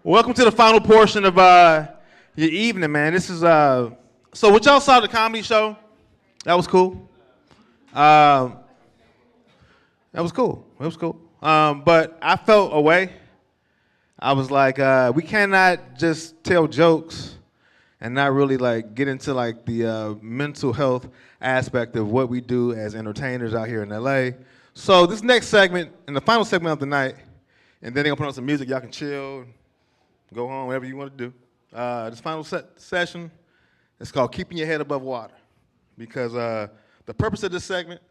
Welcome to the final portion of your evening, man. This is so what y'all saw the comedy show. That was cool. That was cool. It was cool. But I felt away. I was like, we cannot just tell jokes and not really like get into like the mental health aspect of what we do as entertainers out here in LA. So this next segment, and the final segment of the night, and then they're gonna put on some music, y'all can chill, go home, whatever you want to do. This final session is called Keeping Your Head Above Water, because the purpose of this segment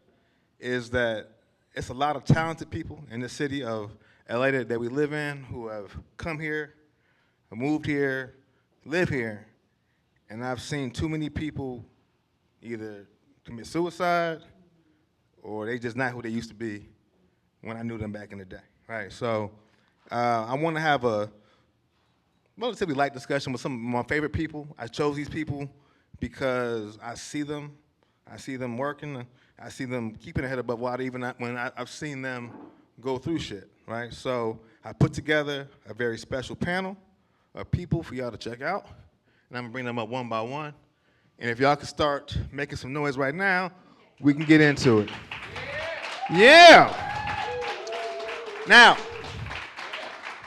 is that it's a lot of talented people in the city of LA that we live in who have come here, moved here, live here, and I've seen too many people either commit suicide or they just not who they used to be when I knew them back in the day, right? So I want to have a relatively light discussion with some of my favorite people. I chose these people because I see them working, I see them keeping their head above water even when I've seen them go through shit, right? So I put together a very special panel of people for y'all to check out, and I'm gonna bring them up one by one. And if y'all can start making some noise right now, we can get into it. Yeah! Now,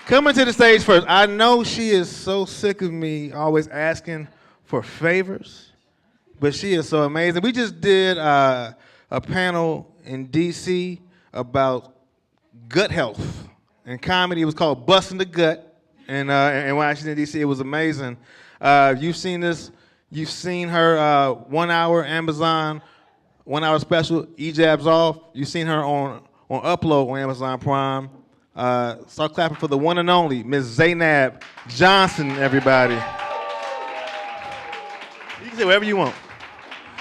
coming to the stage first, I know she is so sick of me always asking for favors, but she is so amazing. We just did a panel in DC about gut health and comedy. It was called Busting the Gut, and when I was in DC, it was amazing. You've seen this. You've seen her 1 hour Amazon, 1 hour special, E-Jabs Off. You've seen her on Upload on Amazon Prime. Start clapping for the one and only Miss Zainab Johnson, everybody. You can say whatever you want.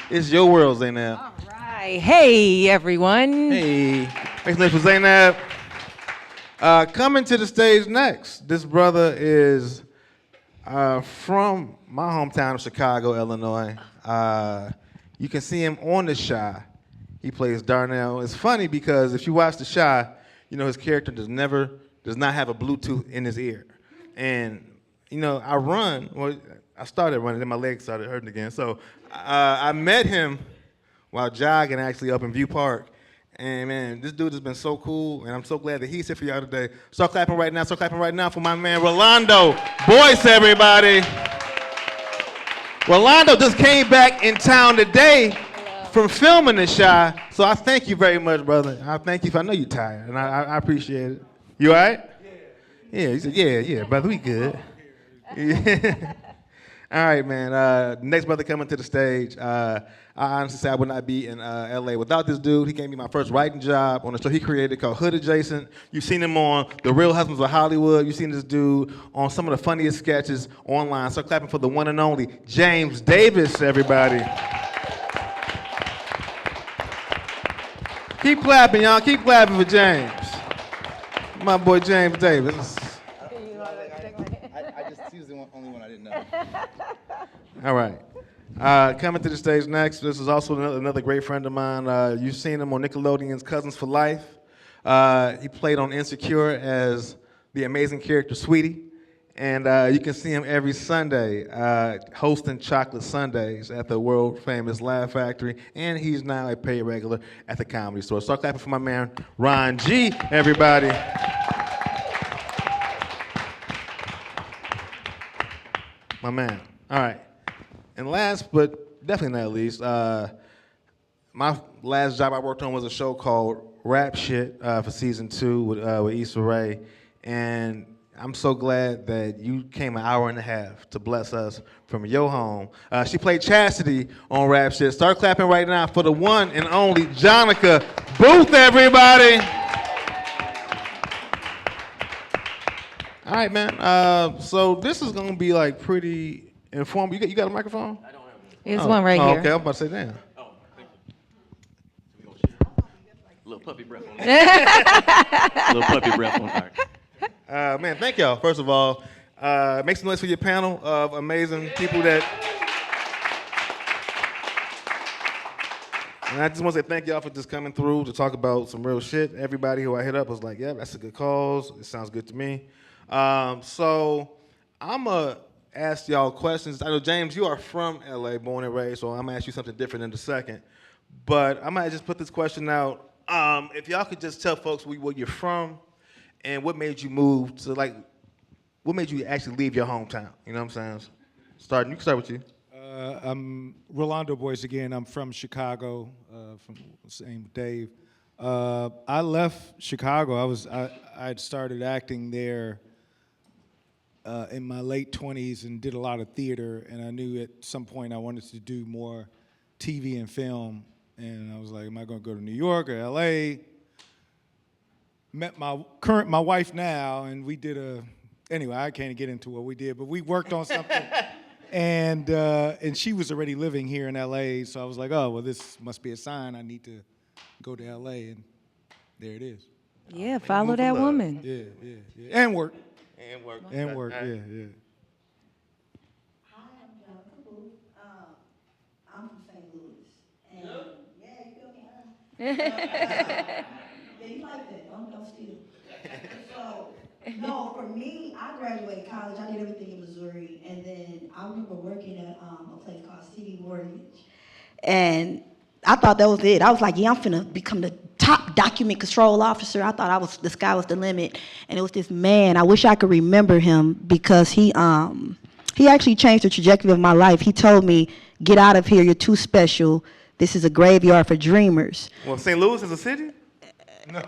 It's your world, Zainab. All right. Hey, everyone. Hey. Thanks for Zainab. Coming to the stage next, this brother is from my hometown of Chicago, Illinois. You can see him on The Chi. He plays Darnell. It's funny because if you watch The Chi, you know his character does not have a Bluetooth in his ear. And you know, I started running, then my legs started hurting again. So I met him while jogging actually up in View Park. And man, this dude has been so cool, and I'm so glad that he's here for y'all today. Start clapping right now for my man Rolando Boyce, everybody. Rolando just came back in town today from filming The Chi, so I thank you very much, brother. I thank you I know you're tired, and I appreciate it. You all right? Yeah. He said, yeah, brother, we good. Yeah. All right, man. Next brother coming to the stage. I honestly say I would not be in LA without this dude. He gave me my first writing job on a show he created called Hood Adjacent. You've seen him on The Real Husbands of Hollywood. You've seen this dude on some of the funniest sketches online. So clapping for the one and only James Davis, everybody. Keep clapping, y'all. Keep clapping for James. My boy James Davis. I just choose the only one I didn't know. All right. Coming to the stage next, this is also another great friend of mine. You've seen him on Nickelodeon's Cousins for Life. He played on Insecure as the amazing character Sweetie. And you can see him every Sunday hosting Chocolate Sundays at the world-famous Laugh Factory. And he's now a paid regular at the Comedy Store. Start clapping for my man, Ron G., everybody. My man. All right. And last, but definitely not least, my last job I worked on was a show called Rap Shit for season 2 with Issa Rae. And I'm so glad that you came an hour and a half to bless us from your home. She played Chastity on Rap Shit. Start clapping right now for the one and only Jonica Booth, everybody. All right, man. So this is going to be like pretty informal. You got a microphone? I don't have one. There's one right here. Okay, I'm about to say damn. Oh, thank you. A little puppy breath on that. Little puppy breath on that. Man, thank y'all, first of all. Make some noise for your panel of amazing people that... And I just want to say thank y'all for just coming through to talk about some real shit. Everybody who I hit up was like, yeah, that's a good cause. It sounds good to me. So I'm going to ask y'all questions. I know, James, you are from LA, born and raised, so I'm going to ask you something different in a second. But I might just put this question out. If y'all could just tell folks where you're from and what made you move to, like, what made you actually leave your hometown? You know what I'm saying? You can start with you. I'm Rolando Boyce again. I'm from Chicago, from same Dave. I left Chicago. I had started acting there in my late 20s and did a lot of theater, and I knew at some point I wanted to do more TV and film, and I was like, am I going to go to New York or LA? Met my wife now, and we did anyway, I can't get into what we did, but we worked on something, and she was already living here in LA, so I was like, oh, well, this must be a sign I need to go to LA, and there it is. Yeah, follow that woman. Yeah. And work. Yeah. Hi, I'm Jonica Booth. I'm from St. Louis. And yeah, you feel me? Yeah, you like that. Don't steal. So, no, for me, I graduated college. I did everything in Missouri. And then I remember working at a place called City Mortgage. And I thought that was it. I was like, yeah, I'm finna become the top document control officer. I thought the sky was the limit. And it was this man, I wish I could remember him because he actually changed the trajectory of my life. He told me, get out of here, you're too special. This is a graveyard for dreamers. Well, St. Louis is a city? No.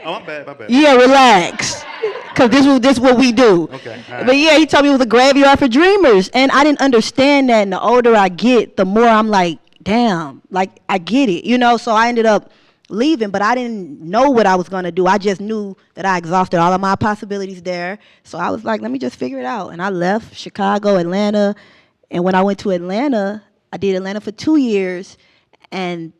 Oh, my bad. Yeah, relax. Because this is what we do. Okay. Right. But yeah, he told me it was a graveyard for dreamers. And I didn't understand that. And the older I get, the more I'm like, damn, like I get it, you know? So I ended up leaving, but I didn't know what I was going to do. I just knew that I exhausted all of my possibilities there. So I was like, let me just figure it out. And I left Chicago, Atlanta. And when I went to Atlanta, I did Atlanta for 2 years. And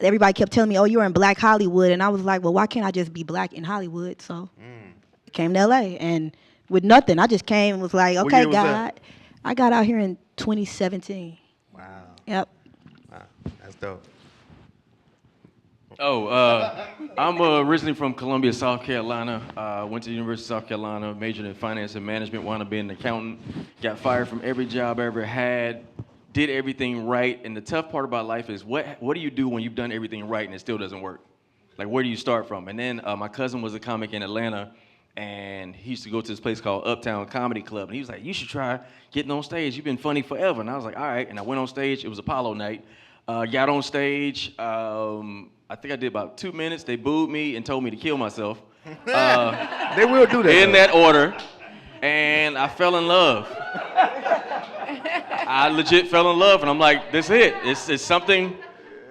everybody kept telling me, oh, you're in Black Hollywood. And I was like, well, why can't I just be black in Hollywood? So I came to LA. And with nothing, I just came and was like, okay, God. I got out here in 2017. Wow. Yep. Wow. That's dope. I'm originally from Columbia, South Carolina. Went to the University of South Carolina, majored in finance and management, wound up being an accountant. Got fired from every job I ever had. Did everything right. And the tough part about life is what do you do when you've done everything right and it still doesn't work? Like, where do you start from? And then my cousin was a comic in Atlanta, and he used to go to this place called Uptown Comedy Club. And he was like, you should try getting on stage. You've been funny forever. And I was like, all right. And I went on stage. It was Apollo night. Got on stage. I think I did about 2 minutes. They booed me and told me to kill myself. They will do that. In that order. And I fell in love. I legit fell in love, and I'm like, that's it. It's something.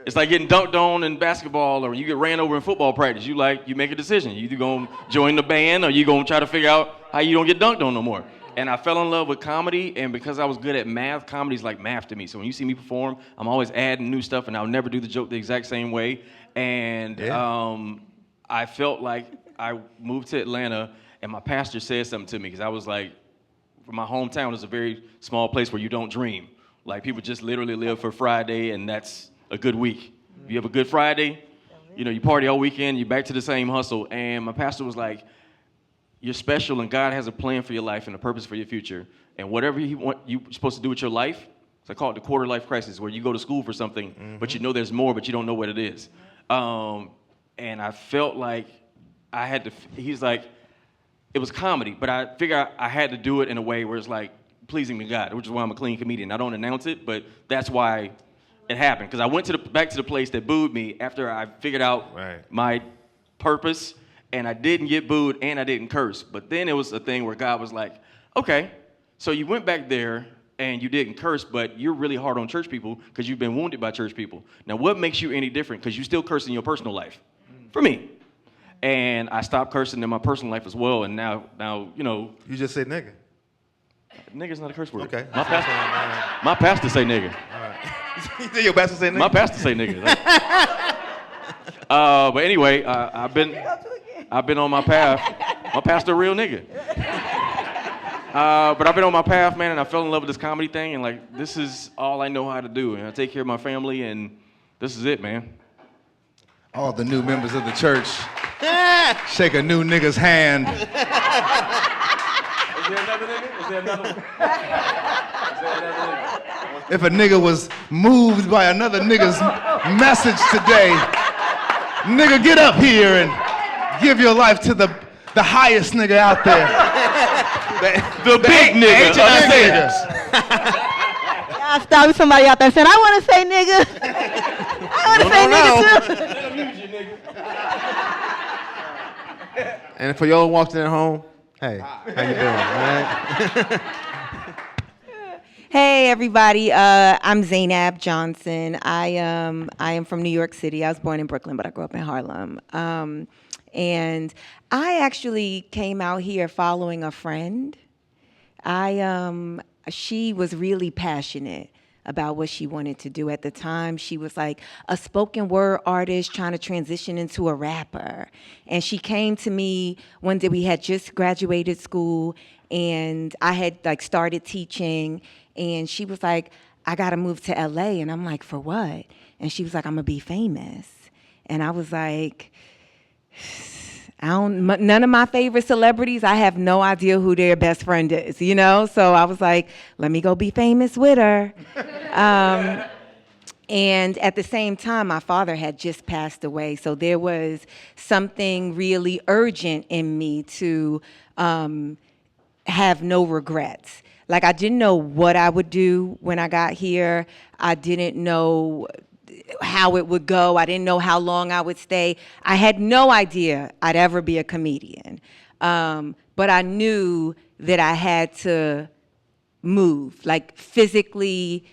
It's like getting dunked on in basketball, or you get ran over in football practice. You make a decision. You either gonna join the band, or you gonna try to figure out how you don't get dunked on no more. And I fell in love with comedy, and because I was good at math, comedy's like math to me. So when you see me perform, I'm always adding new stuff, and I'll never do the joke the exact same way. And I felt like I moved to Atlanta, and my pastor said something to me, because I was like, my hometown is a very small place where you don't dream. Like, people just literally live for Friday, and that's a good week. If you have a good Friday, you party all weekend, you're back to the same hustle. And my pastor was like, you're special, and God has a plan for your life and a purpose for your future. And whatever you're supposed to do with your life, so I call it the quarter life crisis, where you go to school for something, but you know there's more, but you don't know what it is. And I felt like I had to, he's like, it was comedy, but I figured I had to do it in a way where it's like pleasing to God, which is why I'm a clean comedian. I don't announce it, but that's why it happened. Because I went back to the place that booed me after I figured out my purpose, and I didn't get booed and I didn't curse. But then it was a thing where God was like, okay, so you went back there and you didn't curse, but you're really hard on church people because you've been wounded by church people. Now, what makes you any different? Because you still curse in your personal life. For me. And I stopped cursing in my personal life as well, and now, You just said nigga. Nigga's not a curse word. Okay. My pastor say nigga. All right. Your pastor say nigga? My pastor say nigga. But anyway, I've been on my path. My pastor a real nigga. But I've been on my path, man, and I fell in love with this comedy thing, and like, this is all I know how to do, and I take care of my family, and this is it, man. All the new members of the church, Shake a new nigga's hand. Is there another nigga? Is there another one? Is there another nigga? If a nigga was moved by another nigga's message today, nigga, get up here and give your life to the highest nigga out there. The big nigga. Y'all stop somebody out there saying, I want to say nigga. I want to say nigga too. And for y'all watching at home, hey, how you doing? All right? Hey everybody, I'm Zainab Johnson. I am from New York City. I was born in Brooklyn, but I grew up in Harlem. And I actually came out here following a friend. She was really passionate about what she wanted to do at the time. She was like a spoken word artist trying to transition into a rapper. And she came to me one day, we had just graduated school, and I had like started teaching, and she was like, I gotta move to LA. And I'm like, for what? And she was like, I'm gonna be famous. And I was like, none of my favorite celebrities, I have no idea who their best friend is, you know? So I was like, let me go be famous with her. And at the same time, my father had just passed away. So there was something really urgent in me to have no regrets. Like, I didn't know what I would do when I got here. I didn't know how it would go. I didn't know how long I would stay. I had no idea I'd ever be a comedian. But I knew that I had to move, like physically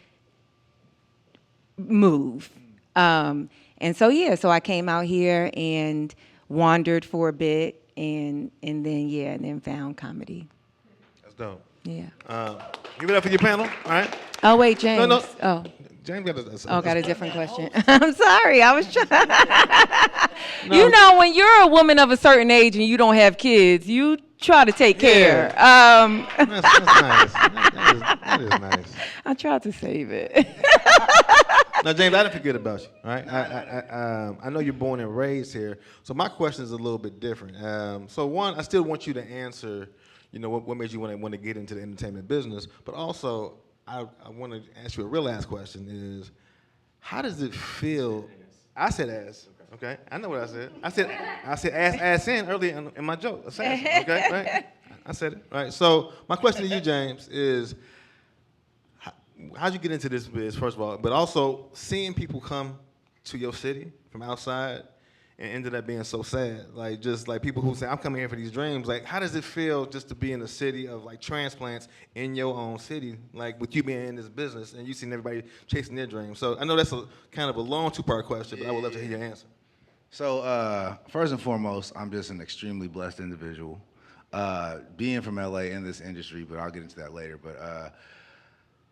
move. And so, yeah, so I came out here and wandered for a bit and then found comedy. That's dope. Yeah. Give it up for your panel, all right? Oh, wait, James. No. Oh. James got got a different question. I'm sorry, I was trying. You know, when you're a woman of a certain age and you don't have kids, you try to take care. That's nice. That is nice. I tried to save it. Now, James, I didn't forget about you, all right? I know you're born and raised here, so my question is a little bit different. So one, I still want you to answer, you know, what made you want to get into the entertainment business, but also I want to ask you a real ass question is, how does it feel? I said ass, okay? I know what I said. I said ass in earlier in my joke, assassin, okay? Right? I said it, right? So my question to you, James, is how'd you get into this biz, first of all, but also seeing people come to your city from outside and ended up being so sad. Like, just like people who say, I'm coming here for these dreams. Like, how does it feel just to be in a city of like transplants in your own city, like with you being in this business and you seeing everybody chasing their dreams? So I know that's a kind of a long two-part question, but I would love to hear your answer. So first and foremost, I'm just an extremely blessed individual. Being from LA in this industry, but I'll get into that later. But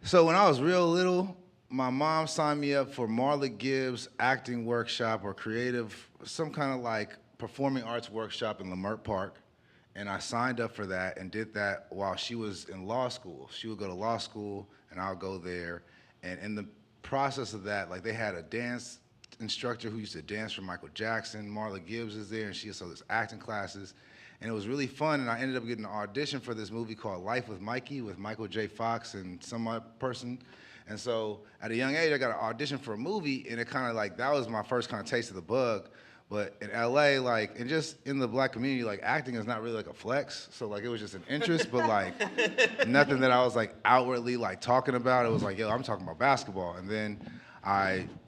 so when I was real little, my mom signed me up for Marla Gibbs' acting workshop or some kind of like performing arts workshop in Leimert Park. And I signed up for that and did that while she was in law school. She would go to law school and I'll go there. And in the process of that, like they had a dance instructor who used to dance for Michael Jackson. Marla Gibbs is there and she also does acting classes. And it was really fun, and I ended up getting an audition for this movie called Life with Mikey with Michael J. Fox and some other person. And so at a young age, I got an audition for a movie, and it kind of like, that was my first kind of taste of the bug. But in LA, like, and just in the black community, like acting is not really like a flex. So like, it was just an interest, but like nothing that I was like outwardly like talking about. It was like, yo, I'm talking about basketball. And then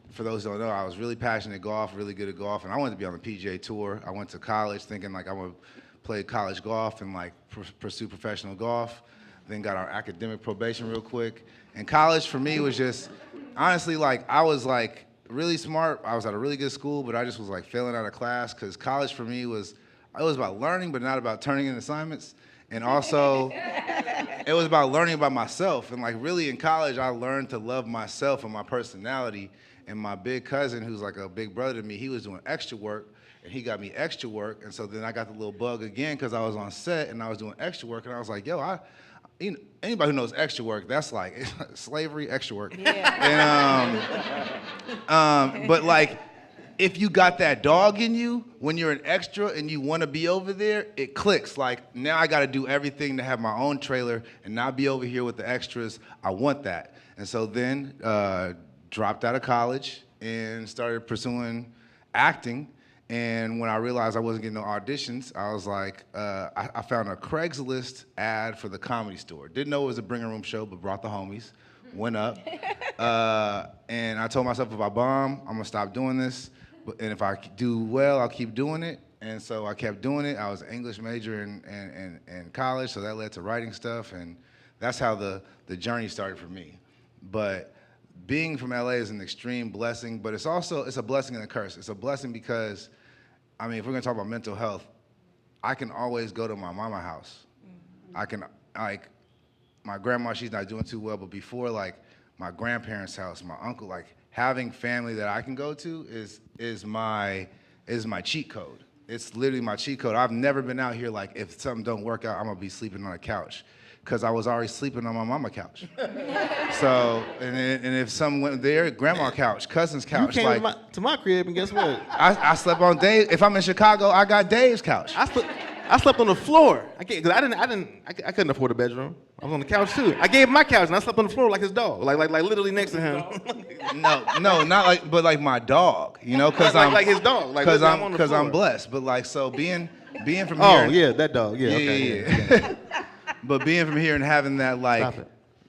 for those who don't know, I was really passionate at golf, really good at golf, and I wanted to be on the PGA Tour. I went to college thinking like I would play college golf and like pursue professional golf. Then got our academic probation real quick. And college for me was just, honestly, like I was like really smart. I was at a really good school, but I just was like failing out of class because college for me was about learning, but not about turning in assignments. And also, it was about learning about myself. And like really in college, I learned to love myself and my personality. And my big cousin, who's like a big brother to me, he was doing extra work. And he got me extra work, and so then I got the little bug again because I was on set and I was doing extra work, and I was like, yo, anybody who knows extra work, that's like slavery, extra work. Yeah. And but like if you got that dog in you, when you're an extra and you want to be over there, it clicks. Like, now I got to do everything to have my own trailer and not be over here with the extras. I want that. And so then dropped out of college and started pursuing acting. And when I realized I wasn't getting no auditions, I was like, I found a Craigslist ad for the Comedy Store. Didn't know it was a bringer room show, but brought the homies, went up. And I told myself, if I bomb, I'm gonna stop doing this. And if I do well, I'll keep doing it. And so I kept doing it. I was an English major in college, so that led to writing stuff. And that's how the journey started for me. But being from LA is an extreme blessing, but it's a blessing and a curse. It's a blessing because, I mean, if we're gonna talk about mental health, I can always go to my mama house. I can, like, my grandma, she's not doing too well, but before, like, my grandparents' house, my uncle, like, having family that I can go to is my cheat code. It's literally my cheat code. I've never been out here like, if something don't work out, I'm gonna be sleeping on a couch, because I was already sleeping on my mama couch. So, and if someone went there, grandma couch, cousin's couch. You came like, to my crib, and guess what? I slept on Dave. If I'm in Chicago, I got Dave's couch. I slept on the floor. I couldn't afford a bedroom. I was on the couch too. I gave him my couch and I slept on the floor like his dog, like literally next to him. No, not like, but like my dog, you know, because I'm like his dog, like because I'm blessed. But like, so being from here. Oh yeah, that dog. Yeah. Okay. Yeah. But being from here and having that like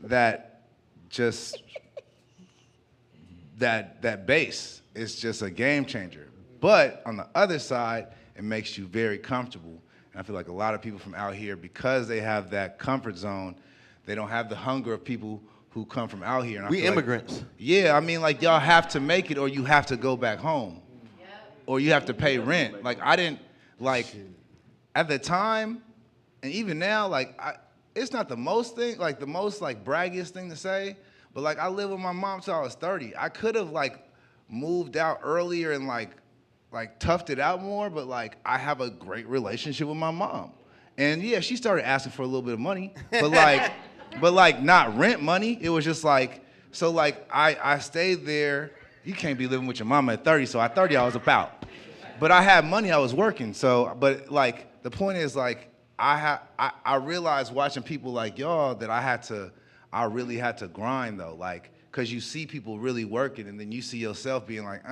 that base is just a game changer. But on the other side, it makes you very comfortable. And I feel like a lot of people from out here, because they have that comfort zone, they don't have the hunger of people who come from out here. And we immigrants. Like, yeah, I mean, like, y'all have to make it or you have to go back home. Or you have to pay rent. Like, I didn't, like, at the time, and even now, like, it's not the most braggiest thing to say, but, like, I lived with my mom till I was 30. I could have, like, moved out earlier and, like toughed it out more, but like I have a great relationship with my mom. And yeah, she started asking for a little bit of money, but like not rent money. It was just like, so like I stayed there. You can't be living with your mama at 30, so at 30 I was about. But I had money, I was working. So, but like the point is like I realized watching people like y'all that I really had to grind though, like, cause you see people really working and then you see yourself being like,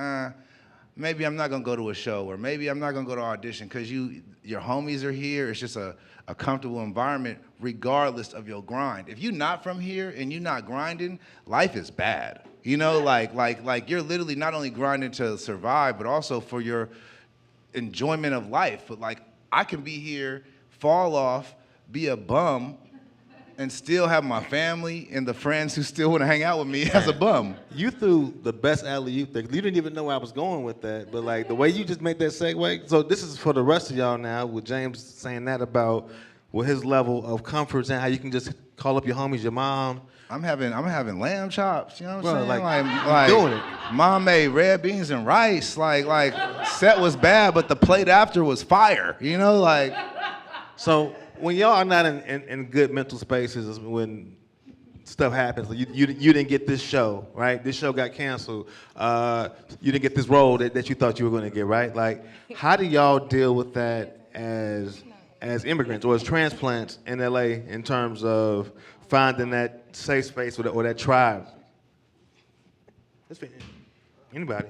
maybe I'm not gonna go to a show, or maybe I'm not gonna go to audition, because your homies are here. It's just a comfortable environment regardless of your grind. If you're not from here and you're not grinding, life is bad. You know, like you're literally not only grinding to survive, but also for your enjoyment of life. But like, I can be here, fall off, be a bum, and still have my family and the friends who still want to hang out with me as a bum. You threw the best alley-oop there. You didn't even know I was going with that, but like the way you just made that segue. So this is for the rest of y'all now, with James saying that about his level of comfort and how you can just call up your homies, your mom. I'm having lamb chops. You know what I'm saying? Like doing it. Mom made red beans and rice. Like set was bad, but the plate after was fire. You know, like. So when y'all are not in good mental spaces, is when stuff happens. You didn't get this show, right? This show got canceled. You didn't get this role that you thought you were going to get, right? Like, how do y'all deal with that as immigrants or as transplants in LA in terms of finding that safe space or that tribe? Anybody?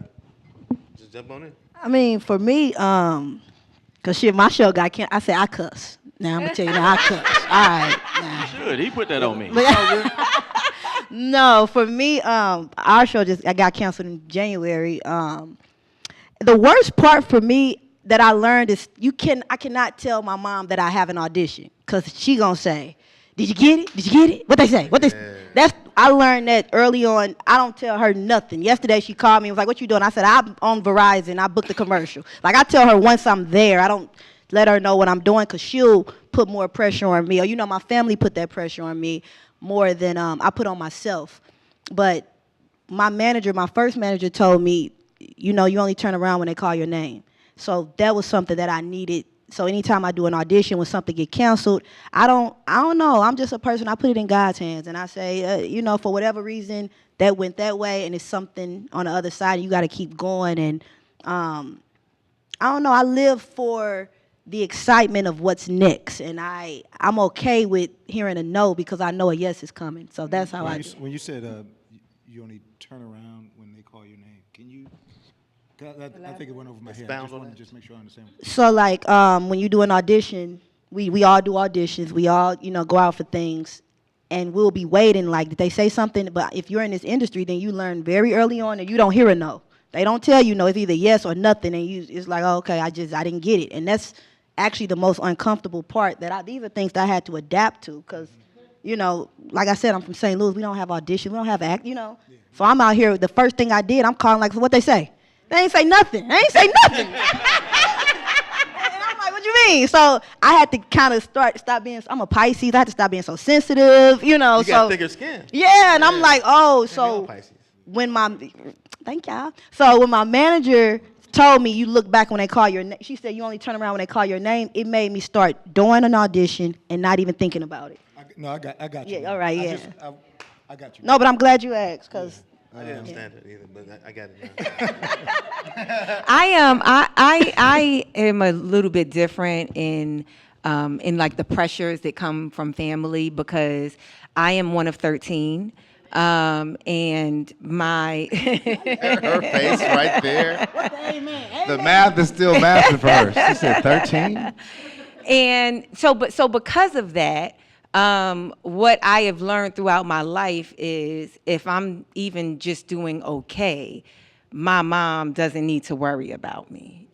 Just jump on it. I mean, for me, cause my show got canceled. I said I cuss. Now I'm gonna tell you now I cuss. All right. Now. Should he put that on me? No, for me, our show I got canceled in January. The worst part for me that I learned is I cannot tell my mom that I have an audition, cause she gonna say, "Did you get it? Did you get it?" What they say? I learned that early on. I don't tell her nothing. Yesterday she called me and was like, "What you doing?" I said, "I'm on Verizon. I booked a commercial." Like, I tell her once I'm there. I don't let her know what I'm doing, because she'll put more pressure on me. Or, you know, my family put that pressure on me more than I put on myself. But my first manager told me, you know, you only turn around when they call your name. So that was something that I needed. So anytime I do an audition, when something get canceled, I don't know. I'm just a person. I put it in God's hands. And I say, you know, for whatever reason, that went that way, and it's something on the other side. You got to keep going and I don't know. I live for the excitement of what's next, and I'm okay with hearing a no because I know a yes is coming. So that's how I do. When you said you only turn around when they call your name, can you? I think it went over my head. I just want to just make sure I understand. So like when you do an audition, we all do auditions. We all go out for things, and we'll be waiting. Like, did they say something? But if you're in this industry, then you learn very early on that you don't hear a no. They don't tell you no. It's either yes or nothing, and it's like, oh, okay, I didn't get it, and that's actually the most uncomfortable part. These are things that I had to adapt to because, like I said, I'm from St. Louis. We don't have audition. We don't have act. So I'm out here. The first thing I did, I'm calling like, so what they say? They ain't say nothing. They ain't say nothing. And I'm like, what you mean? So I had to kind of stop being. I'm a Pisces. I had to stop being so sensitive. You got thicker skin. Yeah, and I'm like, oh, so Pisces. Thank y'all. So when my manager told me you look back when they call your name, she said you only turn around when they call your name. It made me start doing an audition and not even thinking about it. I got you. Yeah, all right, yeah. I got you. No, but I'm glad you asked because. I didn't understand it either, but I got it now. I am a little bit different in like the pressures that come from family because I am one of 13. And my Her face right there. The math is still mathing for her. She said 13. And so because of that, what I have learned throughout my life is if I'm even just doing okay, my mom doesn't need to worry about me,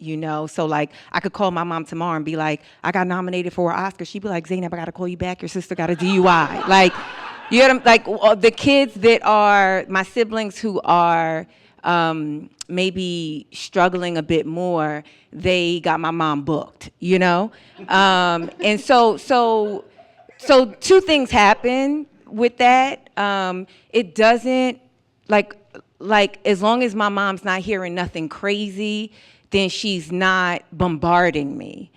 So like I could call my mom tomorrow and be like, I got nominated for an Oscar. She'd be like, Zainab, I got to call you back. Your sister got a DUI. Like, you know, like the kids that are my siblings who are maybe struggling a bit more, they got my mom booked, and so two things happen with that. It doesn't like as long as my mom's not hearing nothing crazy, then she's not bombarding me.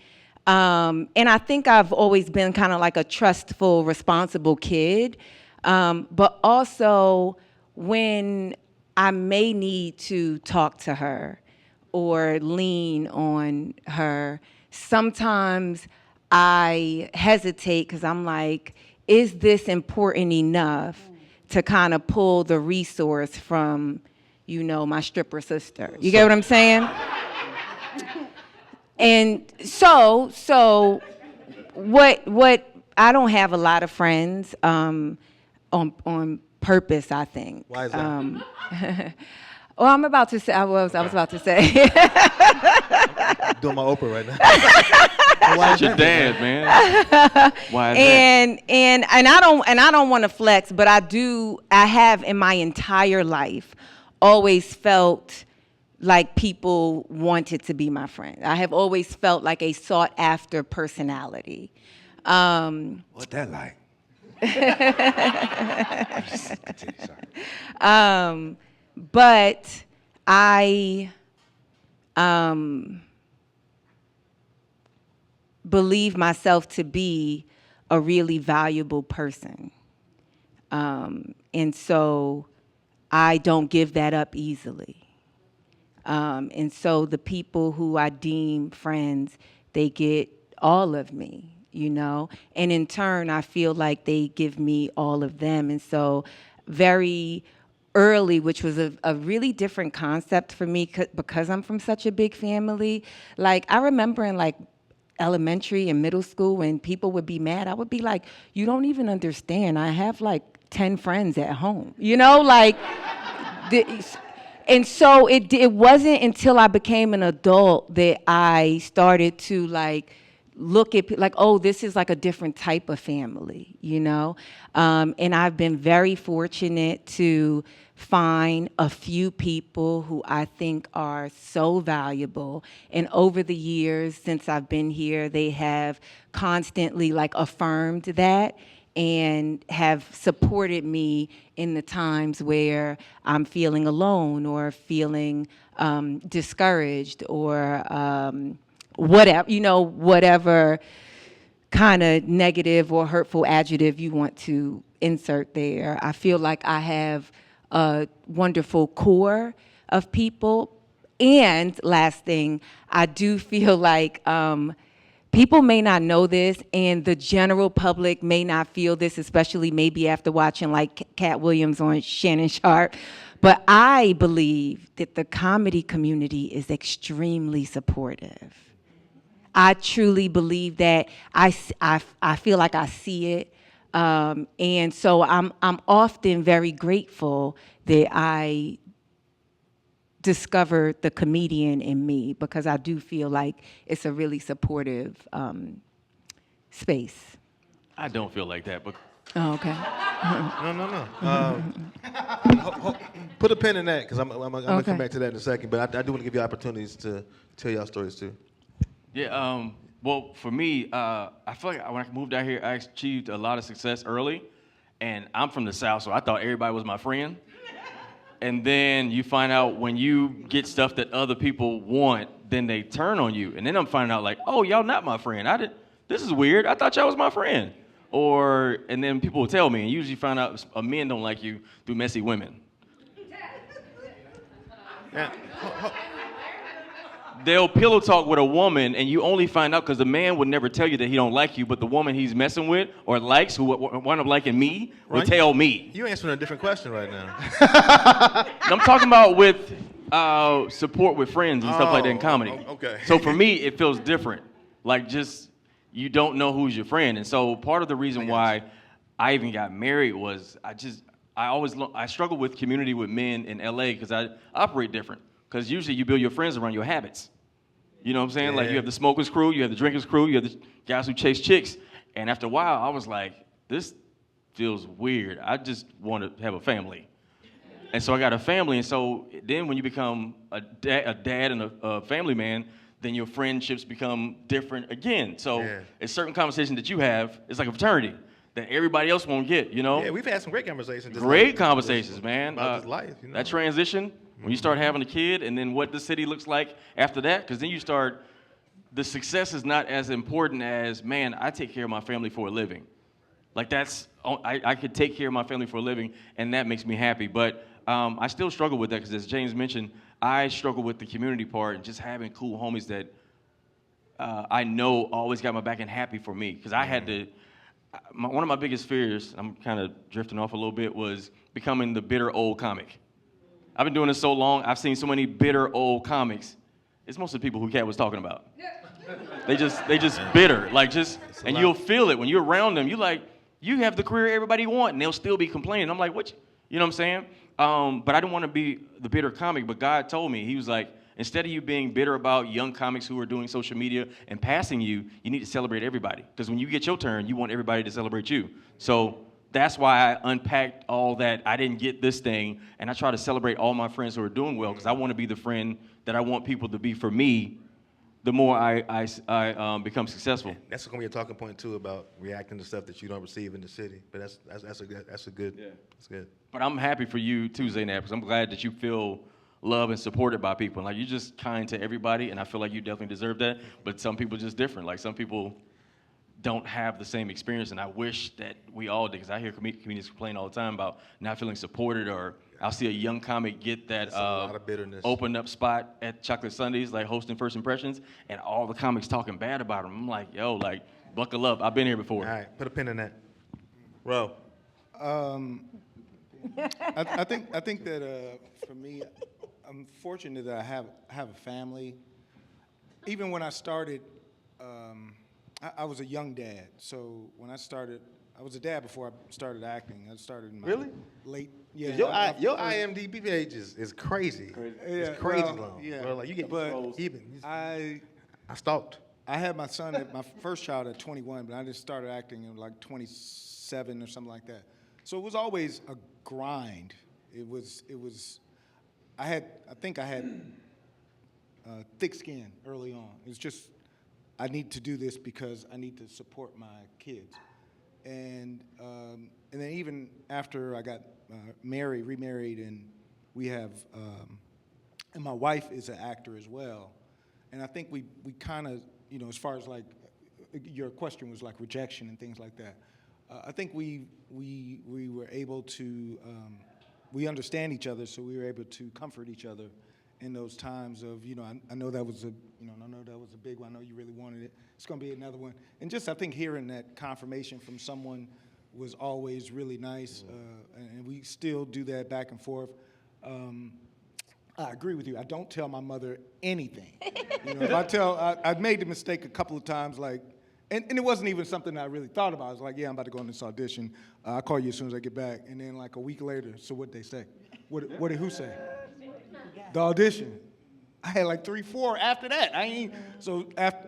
And I think I've always been kind of like a trustful, responsible kid. But also when I may need to talk to her or lean on her, sometimes I hesitate because I'm like, is this important enough to kind of pull the resource from, my stripper sister? You get what I'm saying? And so what I don't have a lot of friends on purpose, I think. Why is that? Well, I'm about to say. I was about to say. Doing my Oprah right now. Why is your dad, man? Why is and I don't want to flex, but I have in my entire life always felt like people wanted to be my friend. I have always felt like a sought after personality. What's that like? But I believe myself to be a really valuable person. And so I don't give that up easily. And so the people who I deem friends, they get all of me, and in turn, I feel like they give me all of them. And so very early, which was a really different concept for me because I'm from such a big family. Like, I remember in like elementary and middle school when people would be mad, I would be like, you don't even understand. I have like 10 friends at home, and so it wasn't until I became an adult that I started to like look at like, oh, this is like a different type of family, and I've been very fortunate to find a few people who I think are so valuable. And over the years since I've been here, they have constantly like affirmed that and have supported me in the times where I'm feeling alone or feeling discouraged or whatever kind of negative or hurtful adjective you want to insert there. I feel like I have a wonderful core of people, And last thing, I do feel like people may not know this, and the general public may not feel this, especially maybe after watching like Cat Williams on Shannon Sharp. But I believe that the comedy community is extremely supportive. I truly believe that. I feel like I see it. And so I'm often very grateful that I discovered the comedian in me, because I do feel like it's a really supportive space. I don't feel like that, but Oh, okay. No. Put a pin in that, because I'm going to Okay. come back to that in a second. But I do want to give you opportunities to tell y'all stories, too. yeah. Well, for me, I feel like when I moved out here, I achieved a lot of success early, and I'm from the South, so I thought everybody was my friend. And then you find out when you get stuff that other people want, then they turn on you. And then I'm finding out like, oh, y'all not my friend. This is weird. I thought y'all was my friend. And then people will tell me, and usually find out men don't like you through messy women. Yeah. They'll pillow talk with a woman, and you only find out because the man would never tell you that he don't like you, but the woman he's messing with or likes, who wound up liking me, will tell me. You're answering a different question right now. I'm talking about with support with friends and stuff like that in comedy. Okay. So for me, it feels different. Like just, you don't know who's your friend. And so part of the reason why I even got married was I struggle with community with men in LA because I operate different. Because usually you build your friends around your habits. You know what I'm saying? Like you have the smokers crew, you have the drinkers crew, you have the guys who chase chicks. And after a while, I was like, this feels weird. I just want to have a family. And so I got a family. And so then when you become a dad and a family man, then your friendships become different again. So it's certain conversations that you have, it's like a fraternity that everybody else won't get, you know? Yeah, we've had some great conversations. Great conversations, man. About this life, you know? That transition, when you start having a kid, and then what the city looks like after that, because then you start, the success is not as important as, man, I take care of my family for a living. Like I could take care of my family for a living, and that makes me happy. But I still struggle with that, because as James mentioned, I struggle with the community part and just having cool homies that I know always got my back and happy for me. Because I had to, one of my biggest fears, I'm kind of drifting off a little bit, was becoming the bitter old comic. I've been doing this so long, I've seen so many bitter old comics. It's most of the people who Kat was talking about. They just bitter, like and you'll feel it when you're around them. You have the career everybody want, and they'll still be complaining. I'm like, what? You know what I'm saying? But I didn't want to be the bitter comic. But God told me, He was like, instead of you being bitter about young comics who are doing social media and passing you, you need to celebrate everybody. Because when you get your turn, you want everybody to celebrate you. So that's why I unpacked all that. I didn't get this thing, and I try to celebrate all my friends who are doing well, because I want to be the friend that I want people to be for me. The more I become successful. That's going to be a talking point too, about reacting to stuff that you don't receive in the city. But that's a good. That's good. But I'm happy for you too, Zainab, because I'm glad that you feel loved and supported by people. Like, you're just kind to everybody, and I feel like you definitely deserve that. But some people are just different. Like, some people don't have the same experience, and I wish that we all did, because I hear comedians complain all the time about not feeling supported, or I'll see a young comic get that a lot of bitterness. opened up spot at Chocolate Sundays, like hosting First Impressions, and all the comics talking bad about him. I'm like, yo, like, buckle up. I've been here before. All right, put a pin in that. Ro. I think that for me, I'm fortunate that I have a family. Even when I started, I was a young dad. So when I started, I was a dad before I started acting. I started in my late. Yeah. Your IMDb page is crazy. It's crazy long. Yeah. Bro, like you get even. I stalked. I had my son, my first child at 21, but I just started acting at like 27 or something like that. So it was always a grind. It was. I think I had thick skin early on. It's just, I need to do this because I need to support my kids. And then even after I got remarried, and we have, and my wife is an actor as well. And I think we kind of, as far as like, your question was like rejection and things like that. I think we were able to, we understand each other, so we were able to comfort each other in those times of, I know that was a big one. I know you really wanted it. It's going to be another one. And just, I think hearing that confirmation from someone was always really nice. And we still do that back and forth. I agree with you. I don't tell my mother anything. If I've made the mistake a couple of times, like, and it wasn't even something I really thought about. I was like, yeah, I'm about to go on this audition. I'll call you as soon as I get back. And then like a week later, so what'd they say? What did who say? The audition. I had like 3, 4 after that.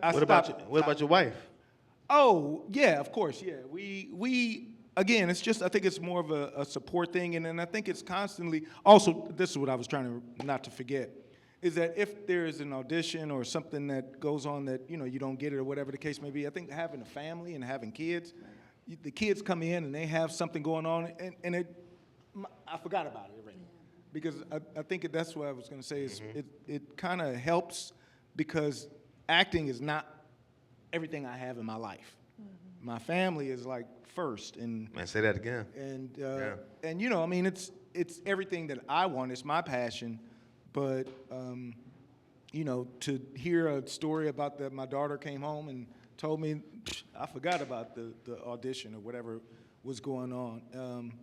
What about your wife? Oh, yeah, of course, yeah. We again, it's just, I think it's more of a support thing, and then I think it's constantly, also, this is what I was trying to, not to forget, is that if there is an audition or something that goes on that, you don't get it or whatever the case may be, I think having a family and having kids, the kids come in and they have something going on, and I forgot about it already. Because I think that's what I was going to say, is it kind of helps, because acting is not everything I have in my life. My family is like first, and say that again. And I mean, it's everything that I want. It's my passion, but to hear a story about that, my daughter came home and told me, I forgot about the audition or whatever was going on.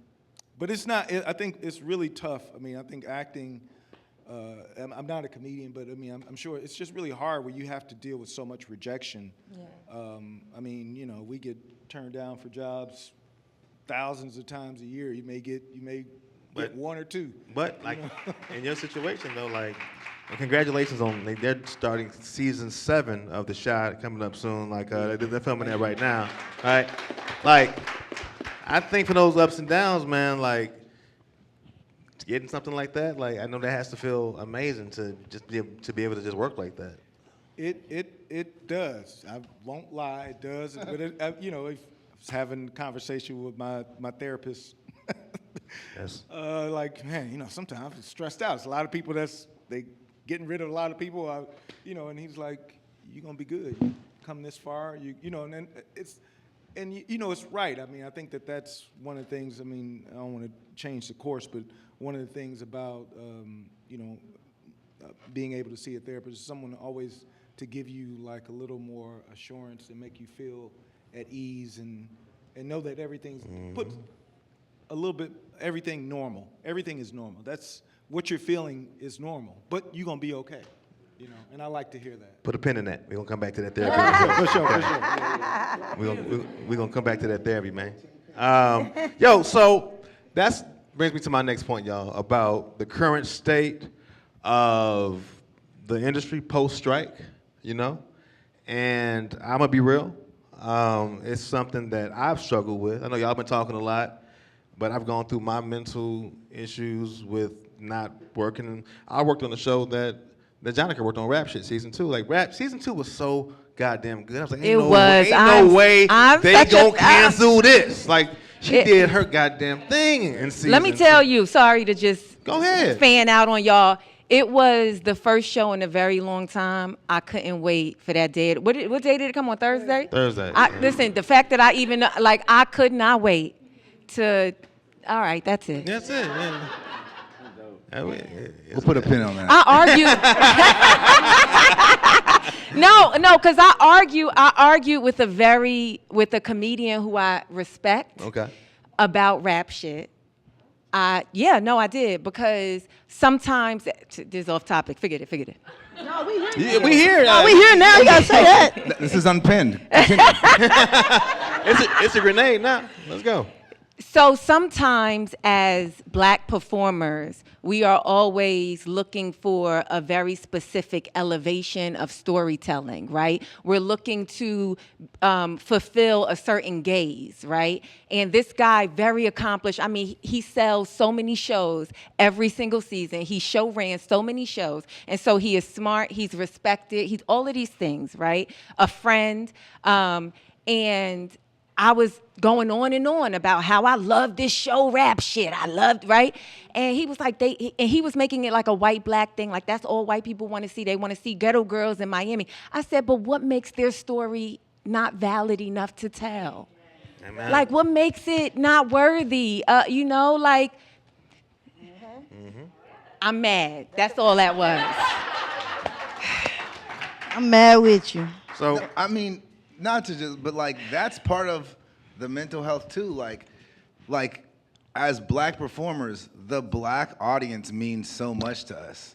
But it's not. I think it's really tough. I mean, I think acting. I'm not a comedian, but I mean, I'm sure it's just really hard when you have to deal with so much rejection. Yeah. I mean, we get turned down for jobs thousands of times a year. You may get 1 or 2. But like in your situation though, like, congratulations on they're starting season 7 of The Shot coming up soon. Like they're filming that right now, right? Like, I think for those ups and downs, man, like, getting something like that, like, I know that has to feel amazing to just be able to just work like that. It does. I won't lie, it does. But I was having a conversation with my therapist. Yes. Like, man, sometimes I'm stressed out. It's a lot of people they getting rid of a lot of people. And he's like, you're gonna be good. You come this far, and then it's. And it's right. I mean, I think that's one of the things. I mean, I don't want to change the course, but one of the things about being able to see a therapist is someone always to give you like a little more assurance and make you feel at ease and know that everything's put a little bit everything normal. Everything is normal. That's what you're feeling is normal, but you're gonna be okay. And I like to hear that. Put a pin in that. We're going to come back to that therapy. For sure. We're going to come back to that therapy, man. So that brings me to my next point, y'all, about the current state of the industry post-strike, And I'm going to be real. It's something that I've struggled with. I know y'all been talking a lot, but I've gone through my mental issues with not working. I worked on a show that Jonica worked on Rap Shit season 2. Like, Rap season 2 was so goddamn good. I was like, ain't no way they gonna cancel this. Like, she did her goddamn thing in season 2. Let me tell you, sorry to just go ahead fan out on y'all. It was the first show in a very long time. I couldn't wait for that day. What day did it come on? Thursday? Thursday. Listen, the fact that I even I could not wait to. All right, that's it. That's it. Yeah. We'll put a pin on that. I argue. No, because I argue with a comedian who I respect. Okay. About Rap Shit. I did, because sometimes this is off topic. Figured it. No, we here. Yeah, we here. We here now. You gotta say that. This is unpinned. It's a grenade now. Let's go. So sometimes as Black performers, we are always looking for a very specific elevation of storytelling, right? We're looking to fulfill a certain gaze, right? And this guy, very accomplished. I mean, he sells so many shows every single season. He show ran so many shows. And so he is smart, he's respected, he's all of these things, right? A friend, and I was going on and on about how I love this show, Rap Shit. I loved, right? And he was like, he was making it like a white-black thing, like that's all white people want to see. They want to see ghetto girls in Miami. I said, but what makes their story not valid enough to tell? Amen. Like, what makes it not worthy? I'm mad. That's all that was. I'm mad with you. So No, I mean, not to just, but like that's part of the mental health too. Like as black performers, the black audience means so much to us,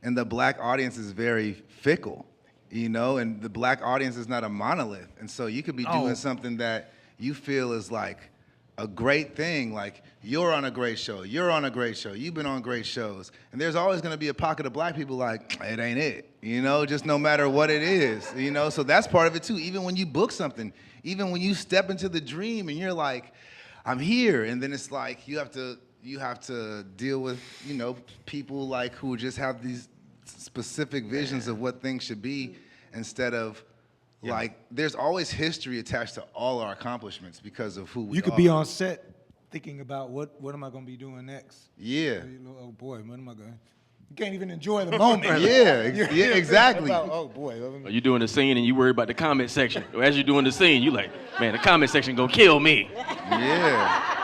and the black audience is very fickle, you know. And the black audience is not a monolith, and so you could be doing something that you feel is like a great thing. Like you're on a great show, you're on a great show, you've been on great shows, and there's always going to be a pocket of black people like it ain't it, you know, just no matter what it is, you know. So that's part of it too. Even when you book something, even when you step into the dream and you're like, I'm here, and then it's like you have to deal with, you know, people like who just have these specific visions of what things should be instead of like there's always history attached to all our accomplishments because of who we are. You could be on set thinking about what am I going to be doing next? Yeah. Oh boy, what am I going? You can't even enjoy the moment. Yeah, exactly. Oh boy. Or you doing the scene and you worry about the comment section. Or as you're doing the scene, you like, man, the comment section gonna kill me. Yeah.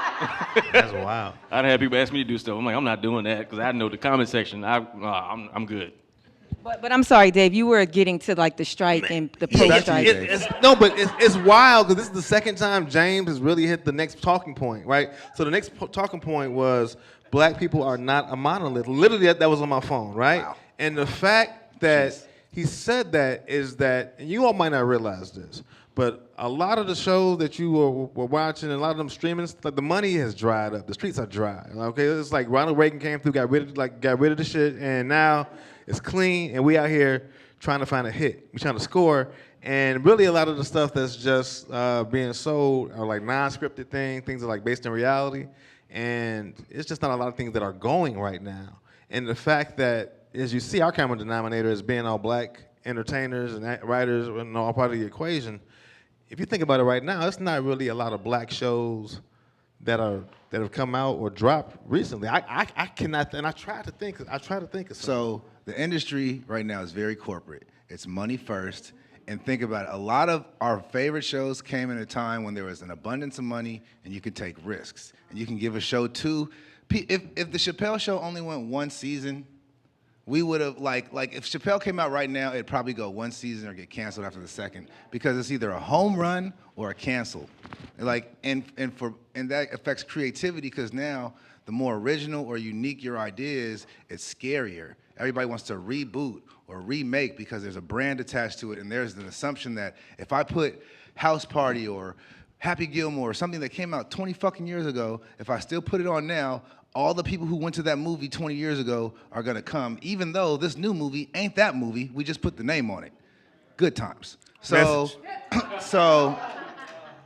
that's wild. I'd have people ask me to do stuff. I'm like, I'm not doing that because I know the comment section. I'm good. But I'm sorry, Dave. You were getting to like the strike and the post-strike. It's wild because this is the second time James has really hit the next talking point, right? So the next talking point was black people are not a monolith. Literally, that was on my phone, right? Wow. And the fact that he said that is that, and you all might not realize this, but a lot of the shows that you were watching and a lot of them streaming, like the money has dried up. The streets are dry. Okay, it's like Ronald Reagan came through, got rid of the shit, and now it's clean, and we out here trying to find a hit. We're trying to score, and really a lot of the stuff that's just being sold are like non-scripted things are like based in reality, and it's just not a lot of things that are going right now. And the fact that, as you see, our common denominator is being all black entertainers and writers and all part of the equation. If you think about it right now, it's not really a lot of black shows that have come out or dropped recently. I cannot, and I try to think of something. So the industry right now is very corporate. It's money first. And think about it. A lot of our favorite shows came in a time when there was an abundance of money and you could take risks. And you can give a show two. If the Chappelle Show only went one season, we would have, like if Chappelle came out right now, it'd probably go one season or get canceled after the second because it's either a home run or a cancel. And that affects creativity because now the more original or unique your idea is, it's scarier. Everybody wants to reboot or remake because there's a brand attached to it, and there's an assumption that if I put House Party or Happy Gilmore or something that came out 20 fucking years ago, if I still put it on now, all the people who went to that movie 20 years ago are gonna come, even though this new movie ain't that movie, we just put the name on it. Good Times. So,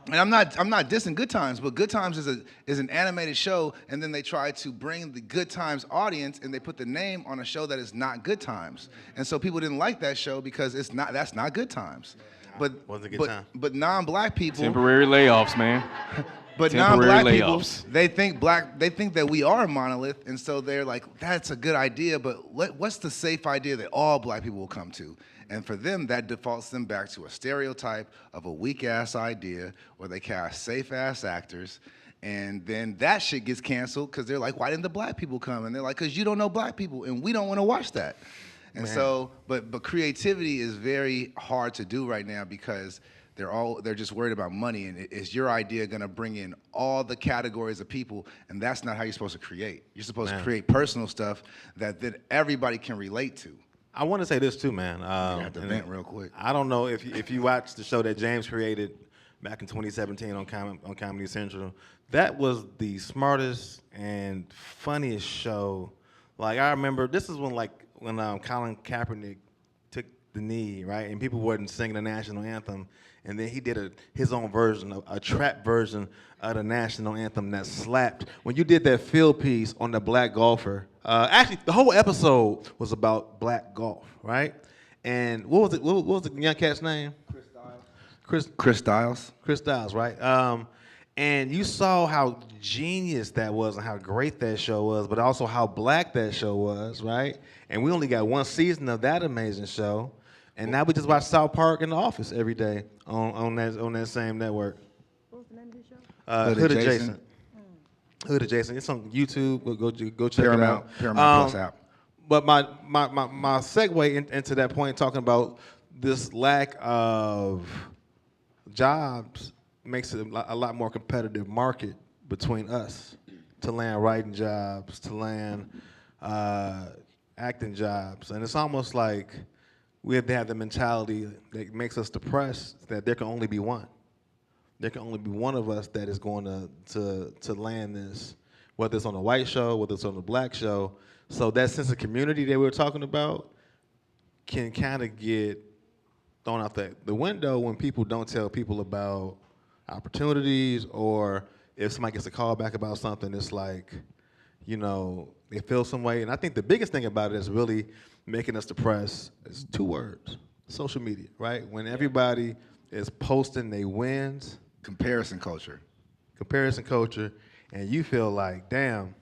and I'm not dissing Good Times, but Good Times is an animated show, and then they try to bring the Good Times audience, and they put the name on a show that is not Good Times, and so people didn't like that show because that's not Good Times. But non-black people, Temporary layoffs, man. but non-black people, they think that we are a monolith, and so they're like, that's a good idea, but what's the safe idea that all black people will come to? And for them, that defaults them back to a stereotype of a weak-ass idea where they cast safe-ass actors, and then that shit gets canceled because they're like, why didn't the black people come? And they're like, because you don't know black people, and we don't want to watch that. And so, but creativity is very hard to do right now because they're just worried about money, and is your idea gonna bring in all the categories of people? And that's not how you're supposed to create. You're supposed to create personal stuff that everybody can relate to. I want to say this too, man. I have to vent real quick. I don't know if you watched the show that James created back in 2017 on Comedy Central. That was the smartest and funniest show. Like I remember, this is when Colin Kaepernick took the knee, right, and people wasn't singing the national anthem, and then he did his own version, a trap version of the national anthem that slapped. When you did that field piece on the black golfer, actually the whole episode was about black golf, right? And what was it? What was the young cat's name? Chris Styles. Chris Styles, right? And you saw how genius that was and how great that show was, but also how black that show was, right? And we only got one season of that amazing show, and now we just watch South Park and The Office every day on that same network. What was the name of the show? Hood Adjacent. Hood Adjacent. It's on YouTube. Go check Paramount, it out. Paramount Plus app. but my segue into that point, talking about this lack of jobs, makes it a lot more competitive market between us to land writing jobs, to land acting jobs. And it's almost like we have to have the mentality that makes us depressed that there can only be one. There can only be one of us that is going to land this, whether it's on a white show, whether it's on a black show. So that sense of community that we were talking about can kind of get thrown out the window when people don't tell people about opportunities, or if somebody gets a call back about something, it's like, you know, they feel some way. And I think the biggest thing about it is really making us depressed is 2 words: social media, right? When everybody is posting their wins. Comparison culture. Comparison culture, and you feel like, damn,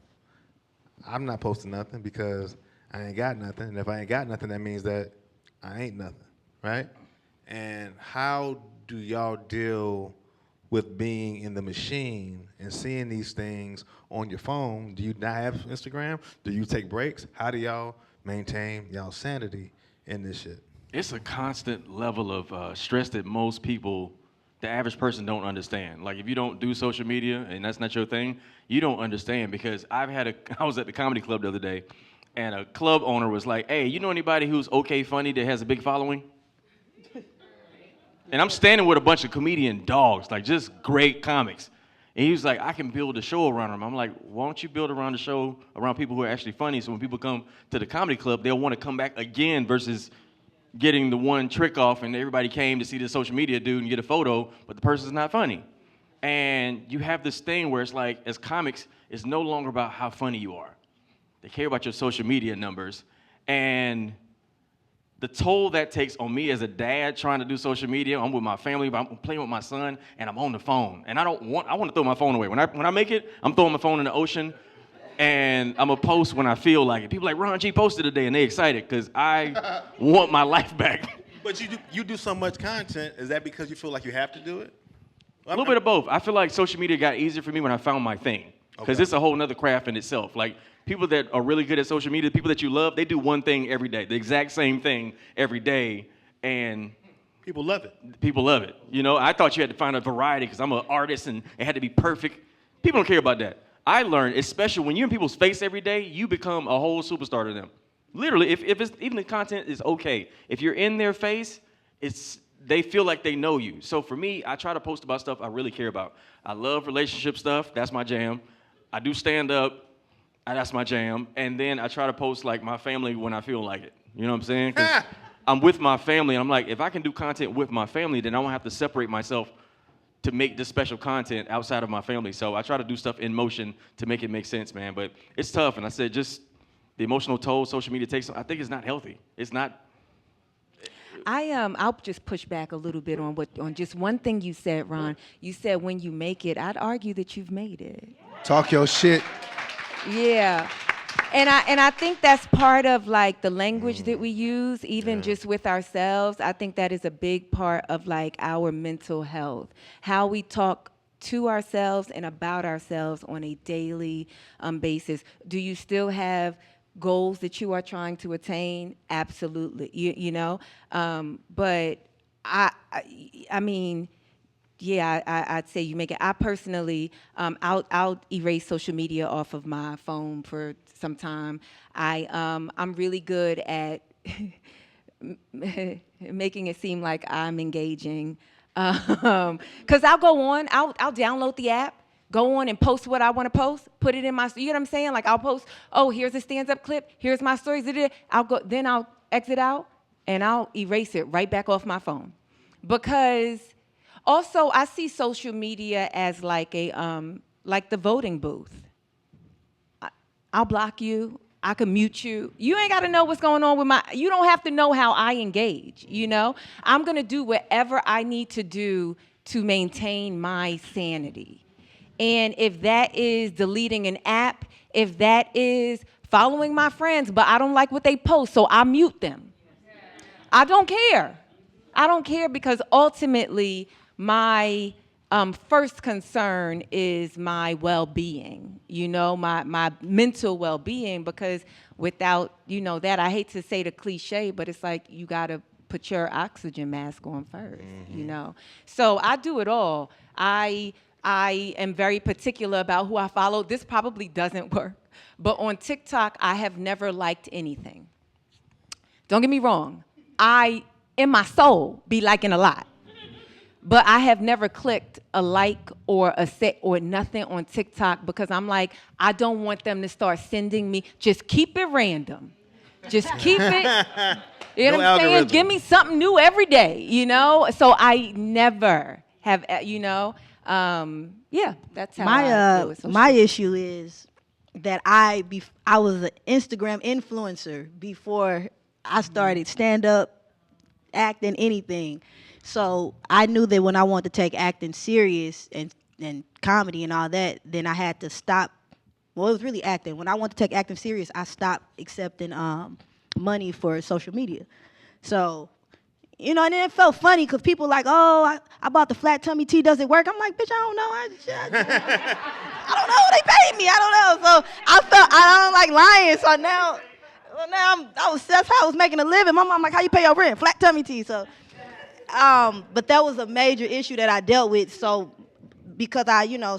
I'm not posting nothing because I ain't got nothing. And if I ain't got nothing, that means that I ain't nothing, right? And how do y'all deal with being in the machine and seeing these things on your phone? Do you not have Instagram? Do you take breaks? How do y'all maintain y'all sanity in this shit? It's a constant level of stress that most people, the average person, don't understand. Like, if you don't do social media and that's not your thing, you don't understand. Because I was at the comedy club the other day, and a club owner was like, "Hey, you know anybody who's okay funny that has a big following?" And I'm standing with a bunch of comedian dogs, like just great comics. And he was like, "I can build a show around them." I'm like, "Why don't you build around the show around people who are actually funny, so when people come to the comedy club, they'll want to come back again, versus getting the one trick off and everybody came to see the social media dude and get a photo, but the person's not funny." And you have this thing where it's like, as comics, it's no longer about how funny you are. They care about your social media numbers. And the toll that takes on me as a dad trying to do social media, I'm with my family, but I'm playing with my son, and I'm on the phone. And I want to throw my phone away. When I make it, I'm throwing my phone in the ocean, and I'm going to post when I feel like it. People are like, "Ron G posted today," and they excited because I want my life back. But you do so much content. Is that because you feel like you have to do it? A little bit of both. I feel like social media got easier for me when I found my thing, because it's a whole nother craft in itself. Like, people that are really good at social media, people that you love, they do one thing every day, the exact same thing every day, and people love it. People love it. You know, I thought you had to find a variety because I'm an artist and it had to be perfect. People don't care about that. I learned, especially when you're in people's face every day, you become a whole superstar to them. Literally, if it's, even the content is okay, if you're in their face, they feel like they know you. So for me, I try to post about stuff I really care about. I love relationship stuff. That's my jam. I do stand up. That's my jam. And then I try to post like my family when I feel like it. You know what I'm saying? 'Cause I'm with my family, and I'm like, if I can do content with my family, then I won't have to separate myself to make this special content outside of my family. So I try to do stuff in motion to make it make sense, man. But it's tough. And I said, just the emotional toll social media takes, I think it's not healthy. It's not. I'll just push back a little bit on just one thing you said, Ron. You said when you make it. I'd argue that you've made it. Talk your shit. Yeah. And I think that's part of like the language that we use, even just with ourselves. I think that is a big part of like our mental health, how we talk to ourselves and about ourselves on a daily basis. Do you still have goals that you are trying to attain? Absolutely. You know, but I mean, yeah, I'd say you make it. I personally, I'll erase social media off of my phone for some time. I'm really good at making it seem like I'm engaging, because I'll go on, I'll download the app, go on and post what I want to post, put it in my, you know what I'm saying? Like I'll post, oh, here's a stand-up clip, here's my stories. Then I'll exit out and I'll erase it right back off my phone, because. Also, I see social media as like like the voting booth. I'll block you. I can mute you. You ain't got to know what's going on with you don't have to know how I engage, you know? I'm going to do whatever I need to do to maintain my sanity. And if that is deleting an app, if that is following my friends, but I don't like what they post, so I mute them. I don't care. I don't care, because ultimately, my first concern is my well-being, my mental well-being, because without, that, I hate to say the cliche, but it's like you got to put your oxygen mask on first, So I do it all. I am very particular about who I follow. This probably doesn't work, but on TikTok, I have never liked anything. Don't get me wrong. I, in my soul, be liking a lot. But I have never clicked a like or a set or nothing on TikTok because I'm like, I don't want them to start sending me. Just keep it random. Just keep it. You know what I'm saying? Give me something new every day, So I never have, that's how I do it. My issue is that I was an Instagram influencer before I started stand-up, acting, anything. So I knew that when I wanted to take acting serious and comedy and all that, then I had to stop. Well, it was really acting. When I wanted to take acting serious, I stopped accepting money for social media. So, and then it felt funny because people like, oh, I bought the flat tummy tea. Does it work? I'm like, bitch, I don't know. I don't know. They paid me. I don't know. So I don't like lying. So now that's how I was making a living. My mom like, how you pay your rent? Flat tummy tea. So. But that was a major issue that I dealt with. So, because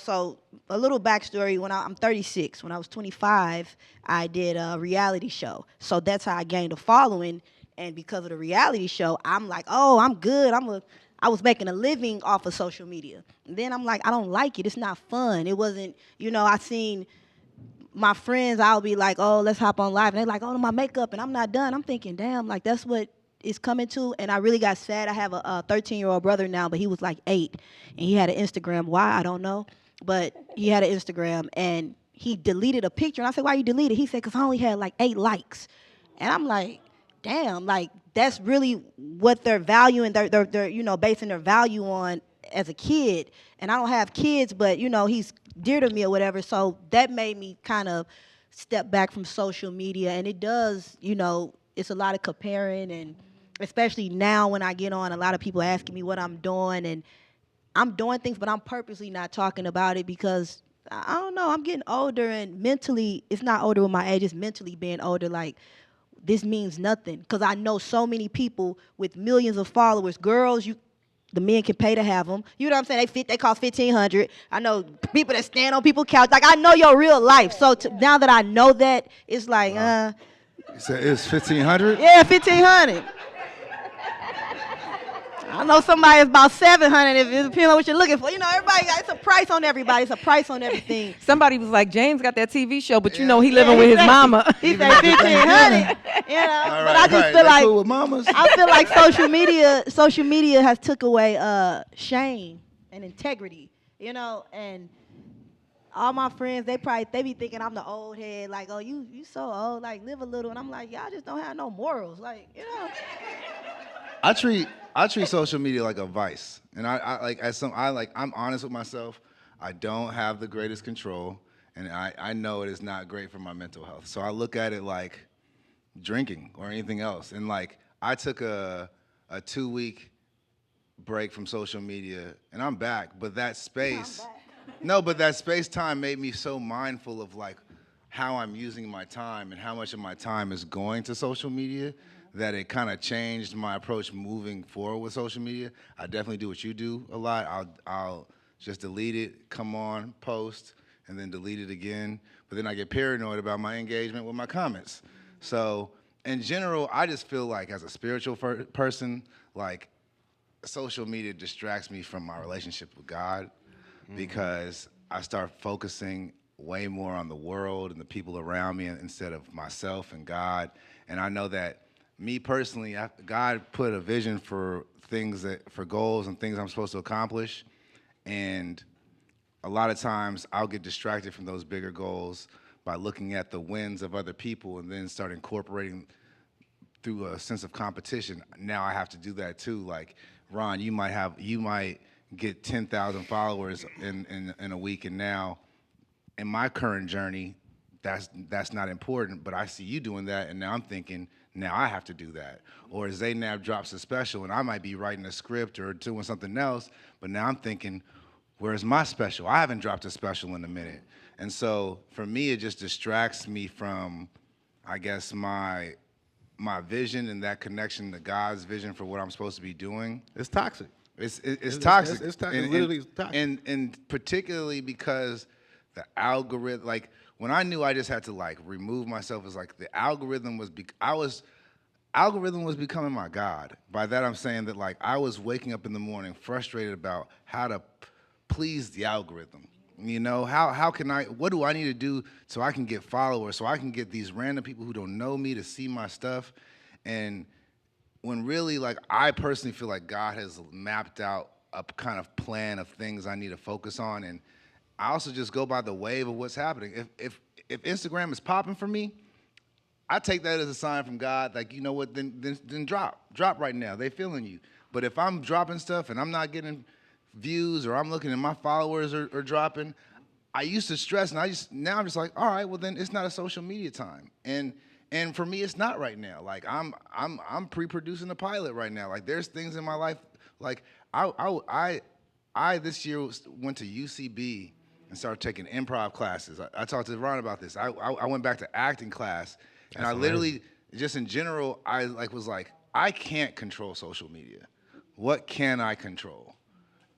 so a little backstory, I'm 36. When I was 25, I did a reality show. So that's how I gained a following. And because of the reality show, I'm like, oh, I'm good. I was making a living off of social media. And then I'm like, I don't like it. It's not fun. It wasn't, I seen my friends, I'll be like, oh, let's hop on live. And they're like, oh, my makeup, and I'm not done. I'm thinking, damn, like that's what is coming to. And I really got sad. I have a 13-year-old brother now, but he was like 8, and he had an Instagram. Why? I don't know. But he had an Instagram, and he deleted a picture. And I said, why you deleted? He said, because I only had like 8 likes. And I'm like, damn, like that's really what they're valuing. They're basing their value on as a kid. And I don't have kids, but he's dear to me or whatever. So that made me kind of step back from social media. And it does, it's a lot of comparing, and especially now when I get on, a lot of people asking me what I'm doing, and I'm doing things, but I'm purposely not talking about it because, I don't know, I'm getting older, and mentally, it's not older with my age, it's mentally being older, like, this means nothing. Because I know so many people with millions of followers, girls, the men can pay to have them. You know what I'm saying? They cost $1,500. I know people that stand on people's couch. Like, I know your real life. So now that I know that, it's like, You said it was $1,500? Yeah, $1,500. I know somebody is about $700 if it depends on what you're looking for. Everybody, it's a price on everybody. It's a price on everything. Somebody was like, James got that TV show, but he living with his mama. He said $1,500. But I just feel like cool with mamas. I feel like social media has took away shame and integrity. And all my friends, they be thinking I'm the old head, like, oh, you so old, like, live a little. And I'm like, y'all just don't have no morals, like, I treat social media like a vice, and I'm honest with myself. I don't have the greatest control, and I know it is not great for my mental health. So I look at it like drinking or anything else. And like I took a 2-week break from social media, and I'm back. But that space, that space time made me so mindful of like how I'm using my time and how much of my time is going to social media, that it kind of changed my approach moving forward with social media. I definitely do what you do a lot. I'll just delete it, come on, post, and then delete it again. But then I get paranoid about my engagement with my comments. So in general, I just feel like as a spiritual person, like social media distracts me from my relationship with God, because I start focusing way more on the world and the people around me instead of myself and God. And I know that me personally, God put a vision for for goals and things I'm supposed to accomplish. And a lot of times I'll get distracted from those bigger goals by looking at the wins of other people and then start incorporating through a sense of competition. Now I have to do that too. Like, Ron, you might get 10,000 followers in a week, and now in my current journey, that's not important, but I see you doing that, and now I'm thinking, now I have to do that. Or Zainab drops a special, and I might be writing a script or doing something else, but now I'm thinking, Where's my special? I haven't dropped a special in a minute. And so for me, it just distracts me from, I guess, my vision and that connection to God's vision for what I'm supposed to be doing. It's toxic. It's toxic. It's toxic. And, Literally toxic. And particularly because the algorithm, like when I knew I just had to like remove myself, it's like the algorithm was, algorithm was becoming my God. By that I'm saying that like I was waking up in the morning frustrated about how to please the algorithm. You know, how can what do I need to do so I can get followers, so I can get these random people who don't know me to see my stuff? And when really, like, I personally feel like God has mapped out a kind of plan of things I need to focus on. And I also just go by the wave of what's happening. If Instagram is popping for me, I take that as a sign from God, like, you know what, then drop right now. They feeling you. But if I'm dropping stuff and I'm not getting views, or I'm looking and my followers are dropping, I used to stress, and now I'm just like, all right, well then it's not a social media time, and for me it's not right now. Like I'm pre-producing a pilot right now. Like there's things in my life, like I this year went to UCB and started taking improv classes. I talked to Ron about this. I went back to acting class, and I literally just in general I was like, I can't control social media. What can I control?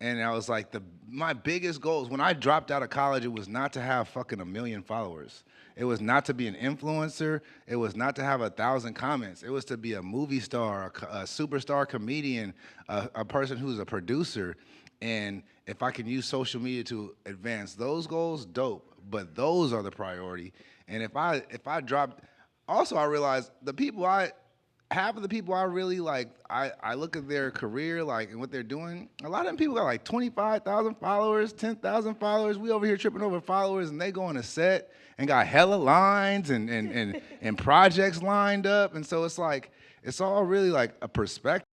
And I was like, my biggest goals, when I dropped out of college, it was not to have fucking 1 million followers. It was not to be an influencer. It was not to have 1,000 comments. It was to be a movie star, a superstar comedian, a person who's a producer. And if I can use social media to advance those goals, dope. But those are the priority. And if I dropped, also I realized half of the people I really like, I look at their career, like, and what they're doing. A lot of them people got like 25,000 followers, 10,000 followers. We over here tripping over followers, and they go on a set and got hella lines and projects lined up. And so it's like, it's all really like a perspective.